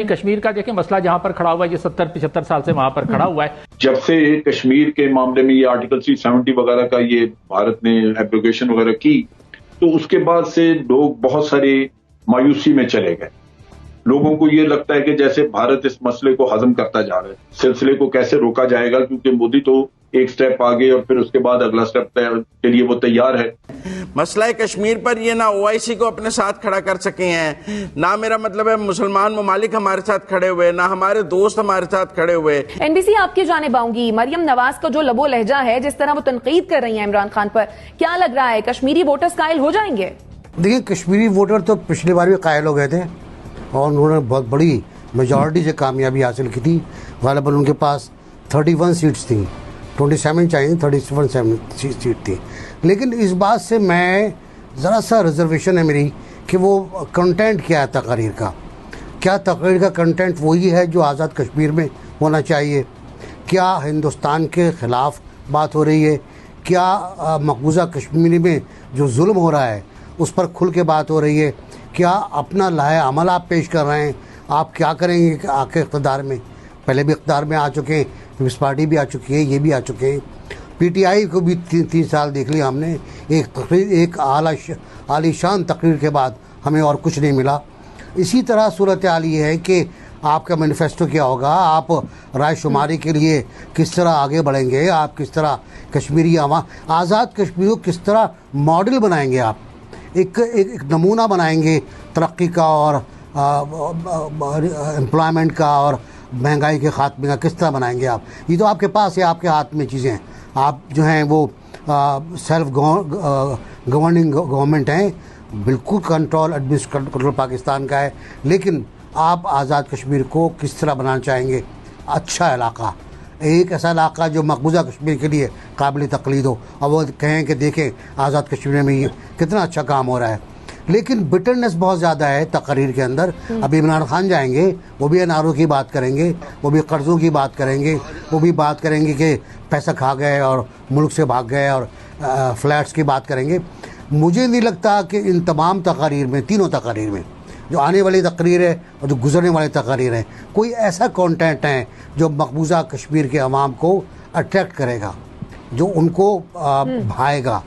کشمیر کا دیکھیں مسئلہ جہاں پر کھڑا ہوا ہے، یہ 70-75 سال سے وہاں پر کھڑا ہوا ہے. جب سے کشمیر کے معاملے میں یہ آرٹیکل 370 وغیرہ کا یہ بھارت نے ایپلیکیشن وغیرہ کی، تو اس کے بعد سے لوگ بہت سارے مایوسی میں چلے گئے. لوگوں کو یہ لگتا ہے کہ جیسے بھارت اس مسئلے کو ہضم کرتا جا رہا ہے، سلسلے کو کیسے روکا جائے گا، کیونکہ مودی تو ایک سٹیپ آگے اور پھر اس کے بعد اگلا سٹیپ کے لیے وہ تیار ہے. مسئلہ کشمیر پر یہ نہ OIC کو اپنے ساتھ کھڑا کر سکے ہیں، نہ میرا مطلب ہے مسلمان ممالک ہمارے ساتھ کھڑے ہوئے، نہ ہمارے دوست ہمارے ساتھ کھڑے ہوئے. NBC آپ کی جانب آؤں گی. مریم نواز کا جو لب و لہجہ ہے، جس طرح وہ تنقید کر رہی ہیں عمران خان پر، کیا لگ رہا ہے کشمیری ووٹرز قائل ہو جائیں گے؟ دیکھیں، کشمیری ووٹر تو پچھلی بار بھی قائل ہو گئے تھے اور انہوں نے بہت بڑی میجورٹی سے کامیابی حاصل کی تھی. غالباً ان کے پاس 31 سیٹس تھیں، 27 چاہیے 37 سیٹ تھی. لیکن اس بات سے میں ذرا سا ریزرویشن ہے میری کہ وہ کنٹینٹ کیا ہے تقریر کا. کیا تقریر کا کنٹینٹ وہی ہے جو آزاد کشمیر میں ہونا چاہیے؟ کیا ہندوستان کے خلاف بات ہو رہی ہے؟ کیا مقبوضہ کشمیر میں جو ظلم ہو رہا ہے اس پر کھل کے بات ہو رہی ہے؟ کیا اپنا لائحہ عمل آپ پیش کر رہے ہیں؟ آپ کیا کریں گے آ کے اقتدار میں؟ پہلے بھی اقتدار میں آ چکے ہیں، پیپلز پارٹی بھی آ چکی ہے، یہ بھی آ چکے ہیں. PTI کو بھی 3 سال دیکھ لیا ہم نے. ایک عالی شان تقریر کے بعد ہمیں اور کچھ نہیں ملا. اسی طرح صورتحال یہ ہے کہ آپ کا مینیفیسٹو کیا ہوگا، آپ رائے شماری کے لیے کس طرح آگے بڑھیں گے، آپ کس طرح کشمیری آزاد کشمیر کو کس طرح ماڈل بنائیں گے، آپ ایک نمونہ بنائیں گے ترقی کا اور امپلائمنٹ کا اور مہنگائی کے خاتمے کا، کس طرح بنائیں گے آپ؟ یہ تو آپ کے پاس ہے، آپ کے ہاتھ میں چیزیں ہیں. آپ جو ہیں وہ سیلف گورننگ گورنمنٹ ہیں، بالکل کنٹرول پاکستان کا ہے. لیکن آپ آزاد کشمیر کو کس طرح بنانا چاہیں گے؟ اچھا علاقہ، ایک ایسا علاقہ جو مقبوضہ کشمیر کے لیے قابل تقلید ہو، اور وہ کہیں کہ دیکھیں آزاد کشمیر میں یہ کتنا اچھا کام ہو رہا ہے. لیکن بٹرنس بہت زیادہ ہے تقریر کے اندر. ابھی عمران خان جائیں گے، وہ بھی NRO کی بات کریں گے، وہ بھی قرضوں کی بات کریں گے، وہ بھی بات کریں گے کہ پیسہ کھا گئے اور ملک سے بھاگ گئے، اور فلیٹس کی بات کریں گے. مجھے نہیں لگتا کہ ان تمام تقاریر میں، تینوں تقاریر میں، جو آنے والی تقریر ہے اور جو گزرنے والی تقاریر ہیں، کوئی ایسا کانٹینٹ ہے جو مقبوضہ کشمیر کے عوام کو اٹریکٹ کرے گا، جو ان کو بھائے گا.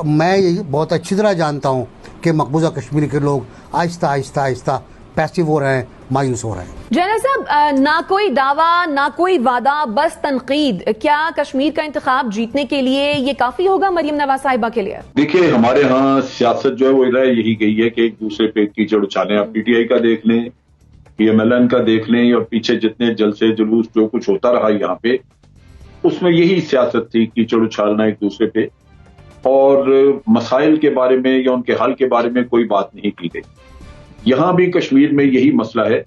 میں یہ بہت اچھی طرح جانتا ہوں کہ مقبوضہ کشمیر کے لوگ آہستہ آہستہ آہستہ پیسو ہو رہے ہیں، مایوس ہو رہے ہیں. جنرل صاحب، نہ کوئی دعویٰ نہ کوئی وعدہ، بس تنقید. کیا کشمیر کا انتخاب جیتنے کے لیے یہ کافی ہوگا مریم نواز صاحبہ کے لیے؟ دیکھیے، ہمارے ہاں سیاست جو ہے وہ رائے یہی گئی ہے کہ ایک دوسرے پہ کیچڑ اچھالیں. آپ PTI کا دیکھ لیں، PMLN کا دیکھ لیں، اور پیچھے جتنے جلسے جلوس جو کچھ ہوتا رہا یہاں پہ، اس میں یہی سیاست تھی، کیچڑ اچھالنا ایک دوسرے پہ، اور مسائل کے بارے میں یا ان کے حل کے بارے میں کوئی بات نہیں کی گئی. یہاں بھی کشمیر میں یہی مسئلہ ہے.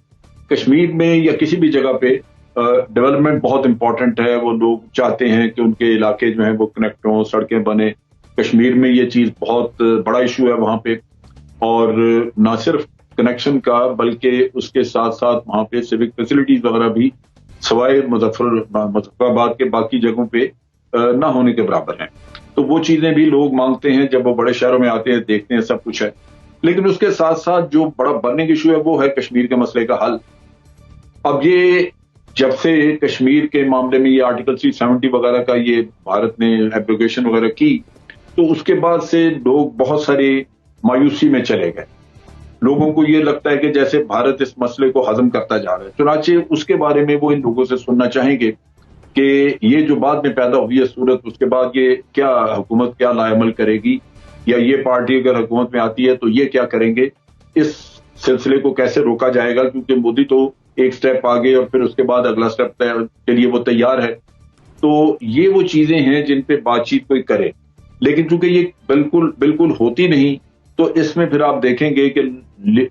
کشمیر میں یا کسی بھی جگہ پہ ڈیولپمنٹ بہت امپورٹنٹ ہے. وہ لوگ چاہتے ہیں کہ ان کے علاقے جو ہیں وہ کنیکٹ ہوں، سڑکیں بنے. کشمیر میں یہ چیز بہت بڑا ایشو ہے وہاں پہ، اور نہ صرف کنیکشن کا بلکہ اس کے ساتھ ساتھ وہاں پہ سیوک فیسلٹیز وغیرہ بھی سوائے مظفر آباد کے باقی جگہوں پہ نہ ہونے کے برابر ہیں. تو وہ چیزیں بھی لوگ مانگتے ہیں جب وہ بڑے شہروں میں آتے ہیں، دیکھتے ہیں سب کچھ ہے. لیکن اس کے ساتھ ساتھ جو بڑا برننگ ایشو ہے وہ ہے کشمیر کے مسئلے کا حل. اب یہ جب سے کشمیر کے معاملے میں یہ آرٹیکل 370 وغیرہ کا یہ بھارت نے ایپلیکیشن وغیرہ کی، تو اس کے بعد سے لوگ بہت سارے مایوسی میں چلے گئے. لوگوں کو یہ لگتا ہے کہ جیسے بھارت اس مسئلے کو ہضم کرتا جا رہا ہے. چنانچہ اس کے بارے میں وہ ان لوگوں سے سننا چاہیں گے کہ یہ جو بعد میں پیدا ہوئی ہے صورت، اس کے بعد یہ کیا حکومت کیا لائے عمل کرے گی، یا یہ پارٹی اگر حکومت میں آتی ہے تو یہ کیا کریں گے، اس سلسلے کو کیسے روکا جائے گا، کیونکہ مودی تو ایک سٹیپ آگے اور پھر اس کے بعد اگلا سٹیپ کے لیے وہ تیار ہے. تو یہ وہ چیزیں ہیں جن پہ بات چیت کوئی کرے. لیکن چونکہ یہ بالکل ہوتی نہیں، تو اس میں پھر آپ دیکھیں گے کہ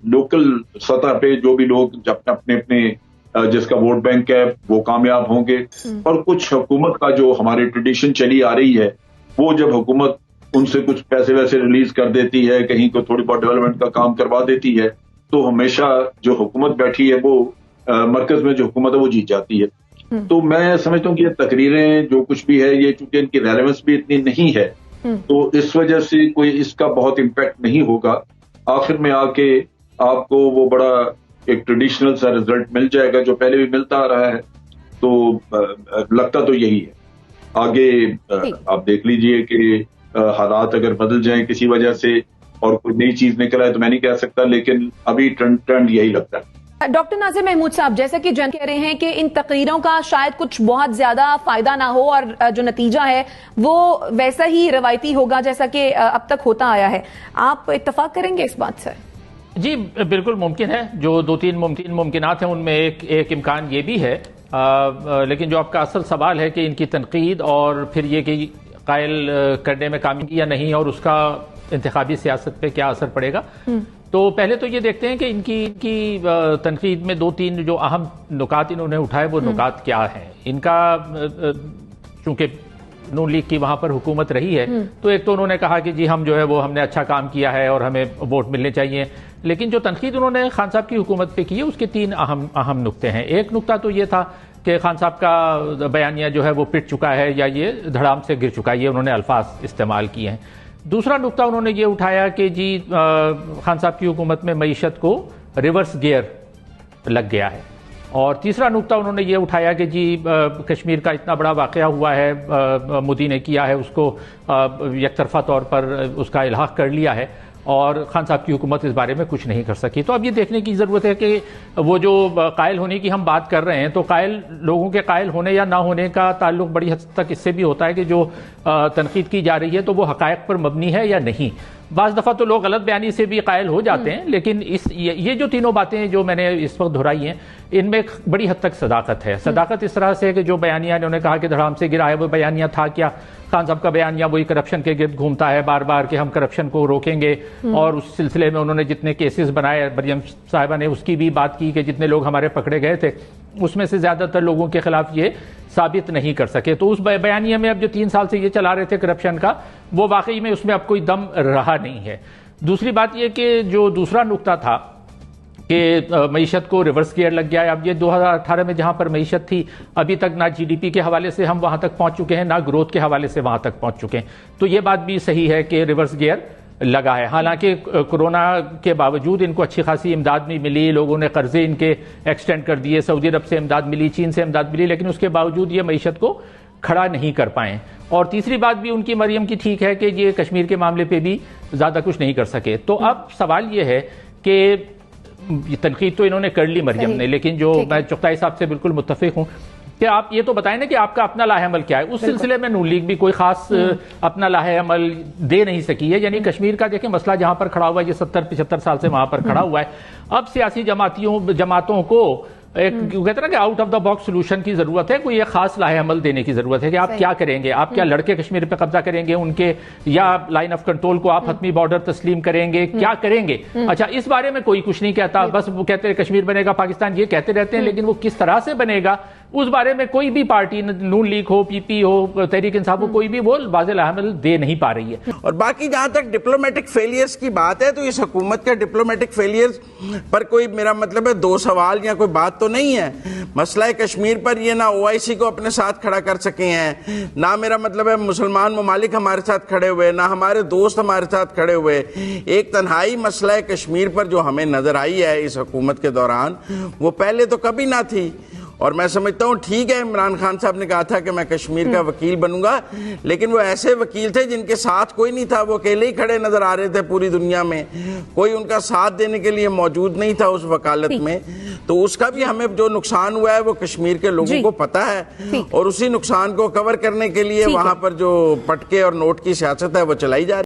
لوکل سطح پہ جو بھی لوگ اپنے جس کا ووٹ بینک ہے وہ کامیاب ہوں گے. اور کچھ حکومت کا جو ہماری ٹریڈیشن چلی آ رہی ہے، وہ جب حکومت ان سے کچھ پیسے ویسے ریلیز کر دیتی ہے، کہیں کو تھوڑی بہت ڈیولپمنٹ کا کام کروا دیتی ہے، تو ہمیشہ جو حکومت بیٹھی ہے وہ مرکز میں جو حکومت ہے وہ جیت جاتی ہے. تو میں سمجھتا ہوں کہ یہ تقریریں جو کچھ بھی ہے، یہ چونکہ ان کی ریلیونس بھی اتنی نہیں ہے، تو اس وجہ سے کوئی اس کا بہت امپیکٹ نہیں ہوگا. آخر میں آ کے آپ کو وہ بڑا ایک ٹریڈیشنل سا رزلٹ مل جائے گا جو پہلے بھی ملتا آ رہا ہے. تو لگتا تو یہی ہے. آگے آپ دیکھ لیجئے کہ حالات اگر بدل جائیں کسی وجہ سے اور کوئی نئی چیز نکل آئے تو میں نہیں کہہ سکتا, لیکن ابھی ٹرنڈ یہی لگتا ہے. ڈاکٹر ناصر محمود صاحب, جیسا کہ جن کہہ رہے ہیں کہ ان تقریروں کا شاید کچھ بہت زیادہ فائدہ نہ ہو اور جو نتیجہ ہے وہ ویسا ہی روایتی ہوگا جیسا کہ اب تک ہوتا آیا ہے, آپ اتفاق کریں گے اس بات سے؟ جی بالکل ممکن ہے. جو 2-3 ممکنات ہیں ان میں ایک امکان یہ بھی ہے, لیکن جو آپ کا اصل سوال ہے کہ ان کی تنقید اور پھر یہ کہ قائل کرنے میں کامیابی یا نہیں اور اس کا انتخابی سیاست پہ کیا اثر پڑے گا, تو پہلے تو یہ دیکھتے ہیں کہ ان کی تنقید میں 2-3 جو اہم نکات انہوں نے اٹھائے وہ نکات کیا ہیں. ان کا چونکہ نون لیگ کی وہاں پر حکومت رہی ہے تو ایک تو انہوں نے کہا کہ جی ہم جو ہے وہ ہم نے اچھا کام کیا ہے اور ہمیں ووٹ ملنے چاہیے, لیکن جو تنقید انہوں نے خان صاحب کی حکومت پہ کی ہے اس کے 3 اہم نکتے ہیں. ایک نکتہ تو یہ تھا کہ خان صاحب کا بیانیہ جو ہے وہ پٹ چکا ہے یا یہ دھڑام سے گر چکا ہے, یہ انہوں نے الفاظ استعمال کیے ہیں. دوسرا نکتہ انہوں نے یہ اٹھایا کہ جی خان صاحب کی حکومت میں معیشت کو ریورس گیئر لگ گیا ہے. اور تیسرا نکتہ انہوں نے یہ اٹھایا کہ جی کشمیر کا اتنا بڑا واقعہ ہوا ہے, مودی نے کیا ہے, اس کو یک طرفہ طور پر اس کا الحاق کر لیا ہے اور خان صاحب کی حکومت اس بارے میں کچھ نہیں کر سکی. تو اب یہ دیکھنے کی ضرورت ہے کہ وہ جو قائل ہونے کی ہم بات کر رہے ہیں تو لوگوں کے قائل ہونے یا نہ ہونے کا تعلق بڑی حد تک اس سے بھی ہوتا ہے کہ جو تنقید کی جا رہی ہے تو وہ حقائق پر مبنی ہے یا نہیں. بعض دفعہ تو لوگ غلط بیانی سے بھی قائل ہو جاتے ہیں, لیکن یہ جو تینوں باتیں جو میں نے اس وقت دہرائی ہیں ان میں بڑی حد تک صداقت ہے. صداقت اس طرح سے کہ جو بیانیہ انہوں نے کہا کہ دھڑام سے گرا ہے, وہ بیانیہ تھا کیا؟ خان صاحب کا بیانیہ وہی کرپشن کے گرد گھومتا ہے بار بار کہ ہم کرپشن کو روکیں گے, اور اس سلسلے میں انہوں نے جتنے کیسز بنائے, مریم صاحبہ نے اس کی بھی بات کی کہ جتنے لوگ ہمارے پکڑے گئے تھے اس میں سے زیادہ تر لوگوں کے خلاف یہ ثابت نہیں کر سکے. تو اس بیانیہ میں اب جو 3 سال سے یہ چلا رہے تھے کرپشن کا, وہ واقعی میں اس میں اب کوئی دم رہا نہیں ہے. دوسری بات یہ کہ جو دوسرا نکتہ تھا کہ معیشت کو ریورس گیئر لگ گیا ہے. اب یہ 2018 میں جہاں پر معیشت تھی ابھی تک نہ جی ڈی پی کے حوالے سے ہم وہاں تک پہنچ چکے ہیں, نہ گروتھ کے حوالے سے وہاں تک پہنچ چکے ہیں. تو یہ بات بھی صحیح ہے کہ ریورس گیئر لگا ہے. حالانکہ کورونا کے باوجود ان کو اچھی خاصی امداد بھی ملی, لوگوں نے قرضے ان کے ایکسٹینڈ کر دیے, سعودی عرب سے امداد ملی, چین سے امداد ملی, لیکن اس کے باوجود یہ معیشت کو کھڑا نہیں کر پائیں. اور تیسری بات بھی ان کی مریم کی ٹھیک ہے کہ یہ کشمیر کے معاملے پہ بھی زیادہ کچھ نہیں کر سکے. تو اب سوال یہ ہے کہ تنقید تو انہوں نے کر لی مریم نے, لیکن جو میں چغتائی صاحب سے بالکل متفق ہوں کہ آپ یہ تو بتائیں نا کہ آپ کا اپنا لاہ عمل کیا ہے. اس سلسلے میں نون لیگ بھی کوئی خاص اپنا لاہ عمل دے نہیں سکی ہے. یعنی کشمیر کا دیکھیں مسئلہ جہاں پر کھڑا ہوا ہے یہ 70-75 سال سے وہاں پر کھڑا ہوا ہے. اب سیاسی جماعتوں کو ایک کہتے ہیں نا کہ out of the box solution کی ضرورت ہے, کوئی ایک خاص لاہ عمل دینے کی ضرورت ہے کہ آپ کیا کریں گے. آپ کیا لڑکے کشمیر پہ قبضہ کریں گے ان کے, یا لائن آف کنٹرول کو آپ حتمی بارڈر تسلیم کریں گے, کیا کریں گے؟ اچھا, اس بارے میں کوئی کچھ نہیں کہتا, بس وہ کہتے ہیں کشمیر بنے گا پاکستان, یہ کہتے رہتے ہیں, لیکن وہ کس طرح سے بنے گا اس بارے میں کوئی بھی پارٹی, نون لیگ ہو, پی پی ہو, تحریک انصاف ہو, کوئی بھی وہ واضح لاہ عمل دے نہیں پا رہی ہے. اور باقی جہاں تک ڈپلومیٹک فیلیئرز کی بات ہے تو اس حکومت کے ڈپلومیٹک فیلیئرز پر کوئی میرا مطلب ہے 2 سوال یا کوئی بات تو نہیں ہے. مسئلہ کشمیر پر یہ نہ OIC کو اپنے ساتھ کھڑا کر سکے ہیں, نہ میرا مطلب ہے مسلمان ممالک ہمارے ساتھ کھڑے ہوئے, نہ ہمارے دوست ہمارے ساتھ کھڑے ہوئے. ایک تنہائی مسئلہ کشمیر پر جو ہمیں نظر آئی ہے اس حکومت کے دوران وہ پہلے تو کبھی نہ تھی. اور میں سمجھتا ہوں ٹھیک ہے, عمران خان صاحب نے کہا تھا کہ میں کشمیر کا وکیل بنوں گا, لیکن وہ ایسے وکیل تھے جن کے ساتھ کوئی نہیں تھا, وہ اکیلے ہی کھڑے نظر آ رہے تھے پوری دنیا میں, کوئی ان کا ساتھ دینے کے لیے موجود نہیں تھا اس وکالت میں. تو اس کا بھی ہمیں جو نقصان ہوا ہے وہ کشمیر کے لوگوں کو پتہ ہے, اور اسی نقصان کو کور کرنے کے لیے وہاں پر جو پٹکے اور نوٹ کی سیاست ہے وہ چلائی جا رہی ہے.